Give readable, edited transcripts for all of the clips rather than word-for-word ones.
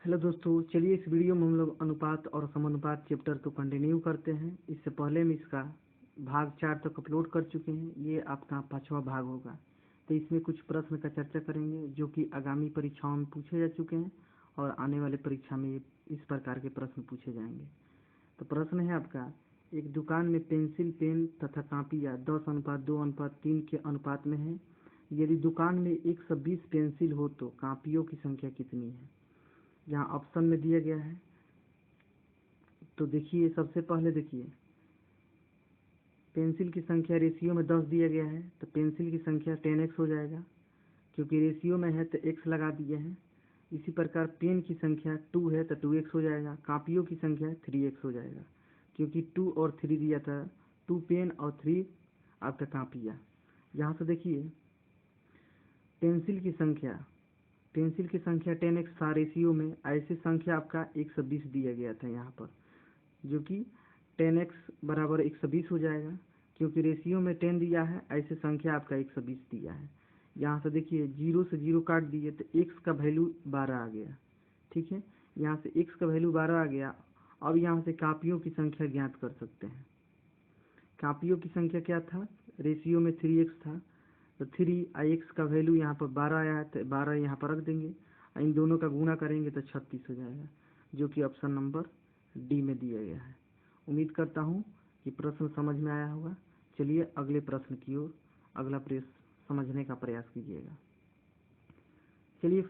Hello दोस्तों, चलिए इस वीडियो में हम लोग अनुपात और समानुपात चैप्टर को कंटिन्यू करते हैं। इससे पहले हम इसका भाग 4 तक अपलोड कर चुके हैं। ये आपका 5वां भाग होगा। तो इसमें कुछ प्रश्न का चर्चा करेंगे जो कि आगामी परीक्षाओं में पूछे जा चुके हैं और आने वाले परीक्षा में इस प्रकार के प्रश्न पूछे जाएंगे। तो प्रश्न है आपका, एक दुकान में पेंसिल, पेन तथा कापियाँ 10:2:3 के अनुपात में है। यदि दुकान में 120 पेंसिल हो तो कापियों की संख्या कितनी है? यहाँ ऑप्शन में दिया गया है। तो देखिए, सबसे पहले देखिए, पेंसिल की संख्या रेशियो में 10 दिया गया है, तो पेंसिल की संख्या 10x हो जाएगा, क्योंकि रेशियो में है तो x लगा दिए हैं। इसी प्रकार पेन की संख्या 2 है तो 2x हो जाएगा। कापियों की संख्या 3x हो जाएगा, क्योंकि 2 और 3 दिया था, 2 पेन और 3 आपका कापियाँ। यहाँ से देखिए, पेंसिल की संख्या 10x था रेशियो में, ऐसी संख्या आपका 120 दिया गया था यहाँ पर, जो कि 10x बराबर 120 हो जाएगा, क्योंकि रेशियो में 10 दिया है, ऐसे संख्या आपका 120 दिया है। यहाँ से देखिए, 0 से 0 काट दिए तो x का वैल्यू 12 आ गया। ठीक है, यहाँ से x का वैल्यू 12 आ गया। अब यहाँ से कापियों की संख्या ज्ञात कर सकते हैं। कापियों की संख्या क्या था? रेशियो में 3x था, तो 3x का वैल्यू यहाँ पर 12 आया है, तो 12 यहाँ पर रख देंगे। इन दोनों का गुणा करेंगे तो 36 हो जाएगा, जो कि ऑप्शन नंबर डी में दिया गया है। उम्मीद करता हूँ कि प्रश्न समझ में आया होगा। चलिए अगले प्रश्न की ओर, अगला प्रश्न समझने का प्रयास कीजिएगा। चलिए,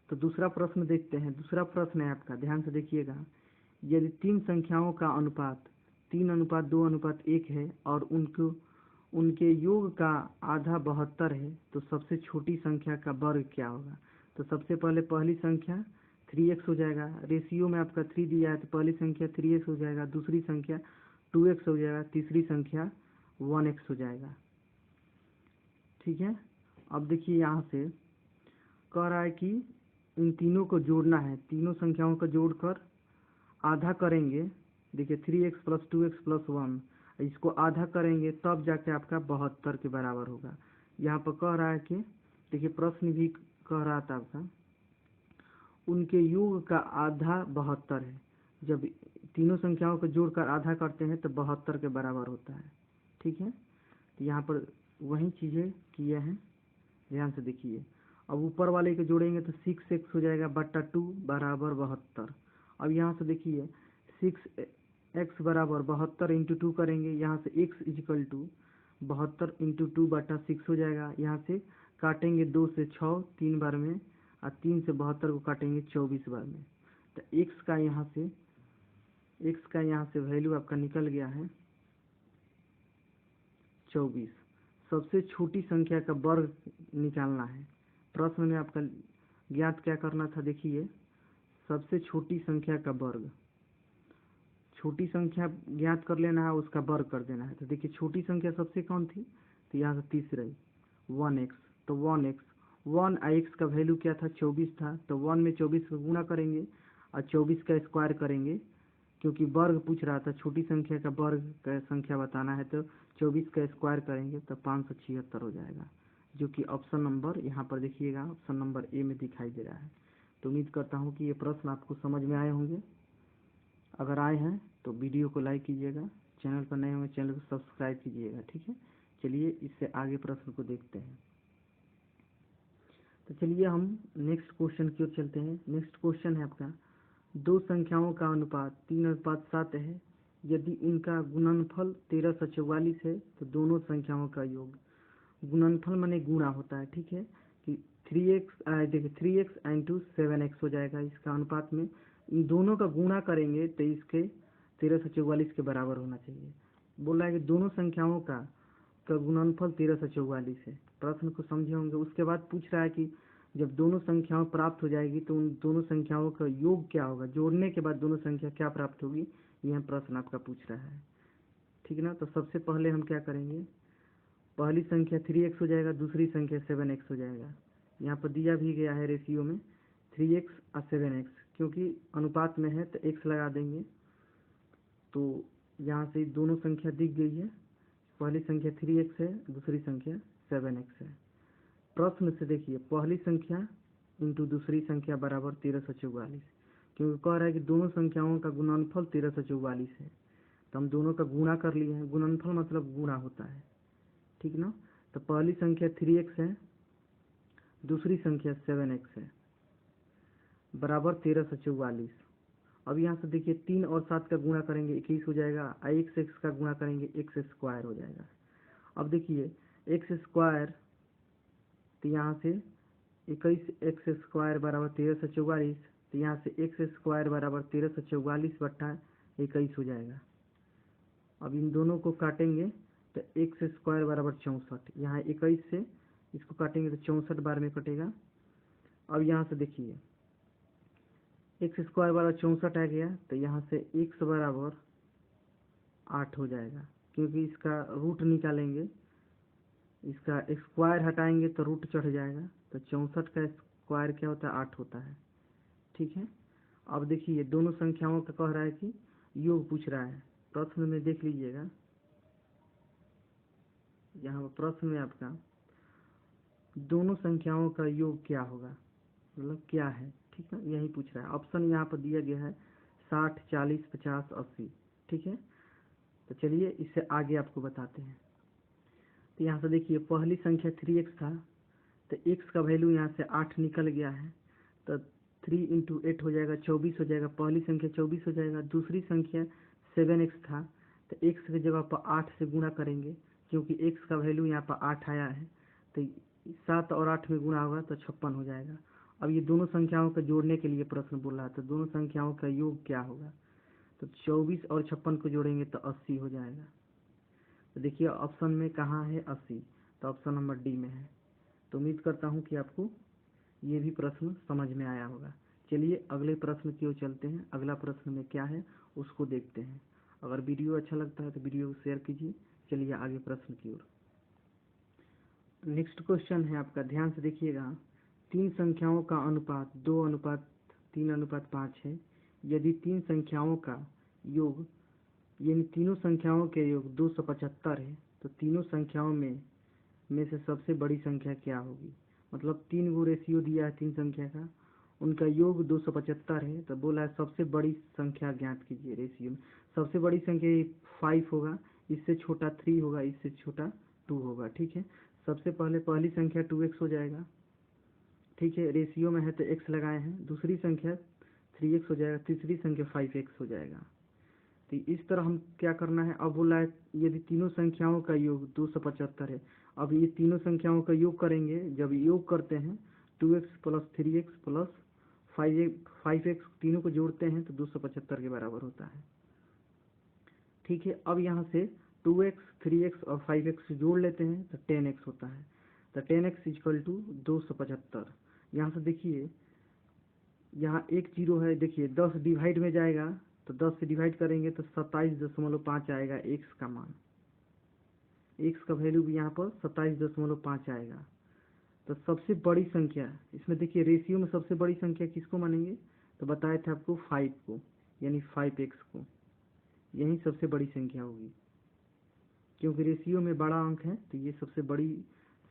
तो दूसरा प्रश्न देखते हैं। दूसरा प्रश्न है आपका, ध्यान से देखिएगा। यदि 3 संख्याओं का अनुपात 3:2:1 है और उनके योग का आधा 72 है, तो सबसे छोटी संख्या का वर्ग क्या होगा? तो सबसे पहले पहली संख्या 3x हो जाएगा। रेशियो में आपका 3 दिया है, तो पहली संख्या 3x हो जाएगा, दूसरी संख्या 2x हो जाएगा, तीसरी संख्या 1x हो जाएगा। ठीक है, अब देखिए, यहाँ से कह रहा है कि इन तीनों को जोड़ना है। तीनों संख्याओं को जोड़कर आधा करेंगे। देखिए, 3x + 2x + 1, इसको आधा करेंगे तब जाके आपका 72 के बराबर होगा। यहाँ पर कह रहा है कि देखिए, प्रश्न भी कह रहा था आपका, उनके योग का आधा 72 है। जब तीनों संख्याओं को जोड़कर आधा करते हैं तो 72 के बराबर होता है। ठीक है, तो यहाँ पर वही चीज़ें किए हैं, ध्यान से देखिए। अब ऊपर वाले को जोड़ेंगे तो 6x हो जाएगा बट्टा 2 बराबर 72। अब यहाँ से देखिए, 6x बराबर 72 इंटू 2 करेंगे। यहाँ से x इजिकल टू 72 इंटू 2 बटा 6 हो जाएगा। यहाँ से काटेंगे 2 से 6 3 बार में, और 3 से 72 को काटेंगे 24 बार में। तो x का यहाँ से वैल्यू आपका निकल गया है 24। सबसे छोटी संख्या का वर्ग निकालना है। प्रश्न में आपका ज्ञात क्या करना था? देखिए, सबसे छोटी संख्या का वर्ग, छोटी संख्या ज्ञात कर लेना है, उसका वर्ग कर देना है। तो देखिए, छोटी संख्या सबसे कौन थी? तो यहाँ से तीसरी 1x, तो 1 x का वैल्यू क्या था? 24 था। तो 1 में 24 को गुणा करेंगे और 24 का स्क्वायर करेंगे, क्योंकि वर्ग पूछ रहा था, छोटी संख्या का वर्ग का संख्या बताना है। तो 24 का स्क्वायर करेंगे तो 576 हो जाएगा, जो कि ऑप्शन नंबर, यहाँ पर देखिएगा, ऑप्शन नंबर ए में दिखाई दे रहा है। तो उम्मीद करता हूँ कि ये प्रश्न आपको समझ में आए होंगे। अगर आए हैं तो वीडियो को लाइक कीजिएगा, चैनल पर नए होंगे चैनल को सब्सक्राइब कीजिएगा। ठीक है, चलिए इससे आगे प्रश्न को देखते हैं। तो चलिए हम नेक्स्ट क्वेश्चन की ओर चलते हैं। नेक्स्ट क्वेश्चन है आपका, 2 संख्याओं का अनुपात 3:7 है। यदि इनका गुणनफल 1344 है तो दोनों संख्याओं का योग। गुणनफल माने गुणा होता है। ठीक है, कि 3x, देखिए 3x इंटू 7x हो जाएगा। इसका अनुपात में इन दोनों का गुणा करेंगे तो इसके 1344 के बराबर होना चाहिए। बोला है कि दोनों संख्याओं का गुणनफल 1344 है। प्रश्न को समझे होंगे। उसके बाद पूछ रहा है कि जब दोनों संख्याओं प्राप्त हो जाएगी तो उन दोनों संख्याओं का योग क्या होगा, जोड़ने के बाद दोनों संख्या क्या प्राप्त होगी, यह प्रश्न आपका पूछ रहा है। ठीक है ना, तो सबसे पहले हम क्या करेंगे, पहली संख्या 3x हो जाएगा, दूसरी संख्या 7x हो जाएगा। यहाँ पर दिया भी गया है रेशियो में 3x और 7x, क्योंकि अनुपात में है तो x लगा देंगे। तो यहाँ से दोनों संख्या दिख गई है, पहली संख्या 3x है, दूसरी संख्या 7x है। प्रश्न से देखिए, पहली संख्या इंटू दूसरी संख्या बराबर 1344, क्योंकि कह रहा है कि दोनों संख्याओं का गुणनफल 1344 है, तो हम दोनों का गुणा कर लिए हैं। गुणनफल मतलब गुणा होता है, ठीक ना। तो पहली संख्या 3x है, दूसरी संख्या 7x है, बराबर 1344। अब यहाँ से देखिए 3 और 7 का गुणा करेंगे 21 हो जाएगा, x का गुणा करेंगे x स्क्वायर हो जाएगा। अब देखिए x स्क्वायर, तो यहाँ से 21x स्क्वायर बराबर 1344, तो यहाँ से x स्क्वायर बराबर 1344/21 हो जाएगा। अब इन दोनों को काटेंगे तो x स्क्वायर बराबर 64, यहाँ 21 से इसको काटेंगे तो 64 बार में कटेगा। अब यहाँ से देखिए x स्क्वायर बराबर 64 आ गया, तो यहाँ से x बराबर 8 हो जाएगा, क्योंकि इसका रूट निकालेंगे, इसका स्क्वायर हटाएंगे तो रूट चढ़ जाएगा, तो 64 का स्क्वायर क्या होता है 8 होता है, ठीक है। अब देखिए दोनों संख्याओं का कह रहा है कि योग पूछ रहा है। प्रश्न में देख लीजिएगा, यहाँ प्रश्न में आपका दोनों संख्याओं का योग क्या होगा, मतलब क्या है, ठीक है, यही पूछ रहा है। ऑप्शन यहाँ पर दिया गया है 60, 40, 50, 80, ठीक है। तो चलिए इससे आगे आपको बताते हैं। तो यहाँ से देखिए पहली संख्या 3x था, तो x का वैल्यू यहाँ से 8 निकल गया है, तो 3 × 8 हो जाएगा 24 हो जाएगा, पहली संख्या 24 हो जाएगा। दूसरी संख्या 7x था, तो x की जगह पर 8 से गुणा करेंगे, क्योंकि x का वैल्यू यहाँ पर 8 आया है, तो 7 और 8 में गुणा होगा तो 56 हो जाएगा। अब ये दोनों संख्याओं को जोड़ने के लिए प्रश्न बोल रहा है, तो दोनों संख्याओं का योग क्या होगा, तो 24 और 56 को जोड़ेंगे तो 80 हो जाएगा। तो देखिए ऑप्शन में कहाँ है 80, तो ऑप्शन नंबर डी में है। तो उम्मीद करता हूँ कि आपको ये भी प्रश्न समझ में आया होगा। चलिए अगले प्रश्न की ओर चलते हैं। अगला प्रश्न में क्या है उसको देखते हैं। अगर वीडियो अच्छा लगता है तो वीडियो को शेयर कीजिए। चलिए आगे प्रश्न की ओर। नेक्स्ट क्वेश्चन है आपका, ध्यान से देखिएगा। 3 संख्याओं का अनुपात 2:3:5 है। यदि 3 संख्याओं का योग, यानी तीनों संख्याओं के योग 275 है, तो तीनों संख्याओं में से सबसे बड़ी संख्या क्या होगी। मतलब 3 गो रेशियो दिया है 3 संख्या का, उनका योग 275 है, तो बोला है सबसे बड़ी संख्या ज्ञात कीजिए रेशियो में। सबसे बड़ी संख्या 5 होगा, इससे छोटा 3 होगा, इससे छोटा 2 होगा, ठीक है। सबसे पहले पहली संख्या 2x हो जाएगा, ठीक है, रेशियो में है तो x लगाए हैं। दूसरी संख्या 3x हो जाएगा, तीसरी संख्या 5x हो जाएगा। तो इस तरह हम क्या करना है, अब बोला है यदि तीनों संख्याओं का योग 275 है। अब ये तीनों संख्याओं का योग करेंगे, जब योग करते हैं 2x + 3x + 5x तीनों को जोड़ते हैं तो 275 के बराबर होता है, ठीक है। अब यहाँ से 2x, 3x और 5x जोड़ लेते हैं तो 10x होता है, तो 10x = 275। यहाँ से देखिए यहाँ एक जीरो है, देखिए 10 डिवाइड में जाएगा, तो 10 से डिवाइड करेंगे तो 27.5 आएगा x का मान। x का वैल्यू भी यहाँ पर 27.5 आएगा। तो सबसे बड़ी संख्या इसमें देखिए रेशियो में सबसे बड़ी संख्या किसको मानेंगे, तो बताए थे आपको 5 को, यानी 5x को, यही सबसे बड़ी संख्या होगी, क्योंकि रेशियो में बड़ा अंक है तो ये सबसे बड़ी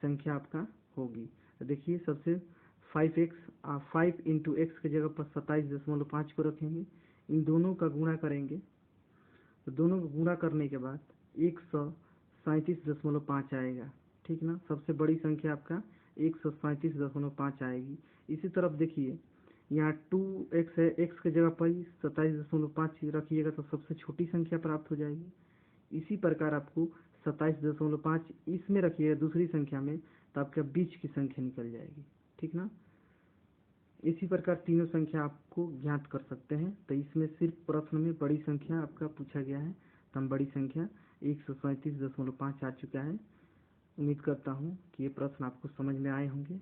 संख्या आपका होगी। तो देखिए सबसे 5x, 5 × x की जगह पर 27.5 को रखेंगे, इन दोनों का गुणा करेंगे, तो दोनों को गुणा करने के बाद 137.5 आएगा, ठीक ना। सबसे बड़ी संख्या आपका 137.5 आएगी। इसी तरफ देखिए यहाँ 2x है, x की जगह पर 27.5 रखिएगा तो सबसे छोटी संख्या प्राप्त हो जाएगी। इसी प्रकार आपको 27.5 इसमें रखिएगा दूसरी संख्या में, तो आपका बीच की संख्या निकल जाएगी, ठीक ना। इसी प्रकार तीनों संख्या आपको ज्ञात कर सकते हैं। तो इसमें सिर्फ प्रश्न में बड़ी संख्या आपका पूछा गया है, तो हम बड़ी संख्या 137.5 आ चुका है। उम्मीद करता हूँ कि ये प्रश्न आपको समझ में आए होंगे।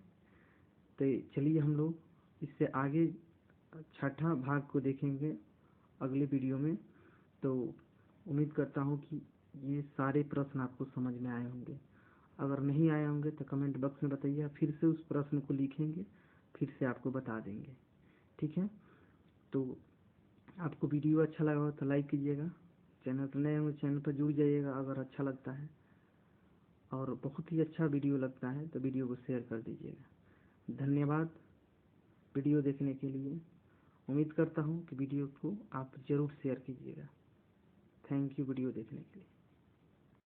तो चलिए हम लोग इससे आगे छठा भाग को देखेंगे अगले वीडियो में। तो उम्मीद करता हूँ कि ये सारे प्रश्न आपको समझ में आए होंगे। अगर नहीं आए होंगे तो कमेंट बॉक्स में बताइए, फिर से उस प्रश्न को लिखेंगे, फिर से आपको बता देंगे, ठीक है। तो आपको वीडियो अच्छा लगा हो तो लाइक कीजिएगा, चैनल पर नए होंगे चैनल पर जुड़ जाइएगा अगर अच्छा लगता है, और बहुत ही अच्छा वीडियो लगता है तो वीडियो को शेयर कर दीजिएगा। धन्यवाद। वीडियो देखने के लिए। उम्मीद करता हूँ कि वीडियो को आप ज़रूर शेयर कीजिएगा। थैंक यू वीडियो देखने के लिए।